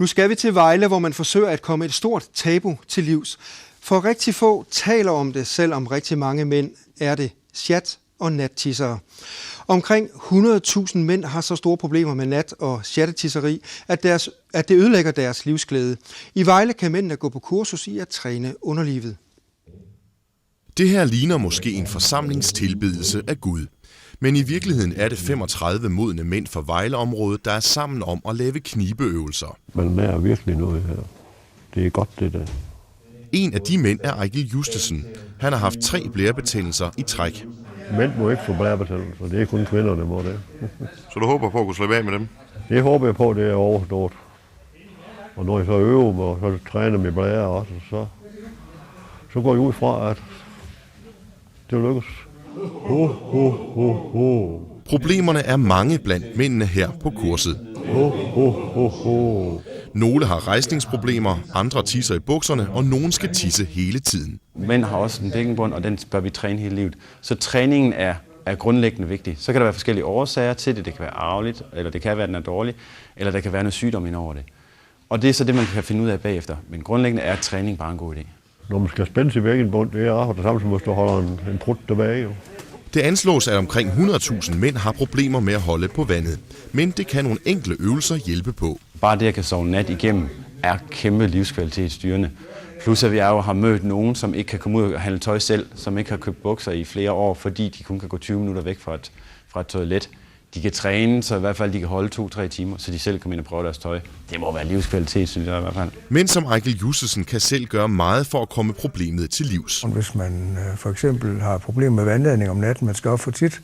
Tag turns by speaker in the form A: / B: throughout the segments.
A: Nu skal vi til Vejle, hvor man forsøger at komme et stort tabu til livs. For rigtig få taler om det, selvom rigtig mange mænd er det sjat og nattissere. Omkring 100.000 mænd har så store problemer med nat- og sjattetisseri, at det ødelægger deres livsglæde. I Vejle kan mændene gå på kursus i at træne underlivet.
B: Det her ligner måske en forsamlingstilbedelse af Gud. Men i virkeligheden er det 35 modne mænd fra Vejleområdet, der er sammen om at lave knibeøvelser.
C: Man lærer virkelig noget her. Det er godt, det der.
B: En af de mænd er Eigil Justesen. Han har haft 3 blærebetændelser i træk.
C: Mænd må ikke få blærebetændelser. Det er kun kvinderne, der må det.
B: Så du håber på at kunne slippe af med dem?
C: Det håber jeg på, det er overstået. Og når jeg så øver mig, og så træner mit blære også, så går jeg ud fra, at det lykkes.
B: Problemerne er mange blandt mændene her på kurset. Nogle har rejsningsproblemer, andre tisser i bukserne, og nogen skal tisse hele tiden.
D: Mænd har også en bækkenbund, og den bør vi træne hele livet. Så træningen er grundlæggende vigtig. Så kan der være forskellige årsager til det. Det kan være arveligt, eller det kan være, at den er dårlig, eller der kan være noget sygdom ind over det. Og det er så det, man kan finde ud af bagefter. Men grundlæggende er træning bare en god idé.
C: Når man skal spænde sig i bækkenbund, det er det samme som at stå holder en prut tilbage. Jo.
B: Det anslås, at omkring 100.000 mænd har problemer med at holde på vandet. Men det kan nogle enkle øvelser hjælpe på.
D: Bare det at kan sove nat igennem er kæmpe livskvalitetsstyrende. Plus at vi har mødt nogen, som ikke kan komme ud og handle tøj selv, som ikke har købt bukser i flere år, fordi de kun kan gå 20 minutter væk fra et toilet. De kan træne, så i hvert fald de kan holde 2-3 timer, så de selv kan ind og prøve deres tøj. Det må være livskvalitet, synes jeg i hvert fald.
B: Men som Eigil Justesen kan selv gøre meget for at komme problemet til livs.
E: Hvis man for eksempel har problemer med vandladning om natten, man skal op for tit.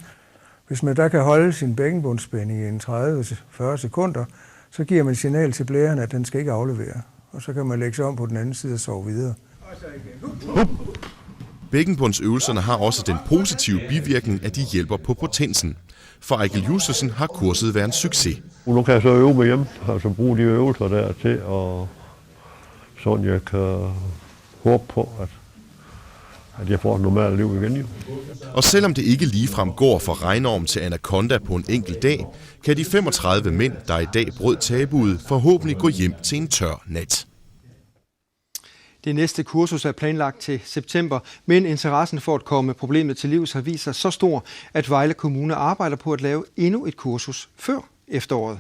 E: Hvis man der kan holde sin bækkenbundsspænding i en 30-40 sekunder, så giver man signal til blæren, at den skal ikke aflevere. Og så kan man lægge sig om på den anden side og sove videre.
B: Bækkenbundsøvelserne har også den positive bivirkning, at de hjælper på potensen. For Eigil Justesen har kurset været en succes.
C: Nu kan jeg så øve mig hjemme, altså bruge de øvelser der til, og sådan jeg kan håbe på, at jeg får et normalt liv igen. Jo.
B: Og selvom det ikke ligefrem går fra regnorm til anaconda på en enkelt dag, kan de 35 mænd, der i dag brød tabuet, forhåbentlig gå hjem til en tør nat.
A: Det næste kursus er planlagt til september, men interessen for at komme problemet til livs har vist sig så stor, at Vejle Kommune arbejder på at lave endnu et kursus før efteråret.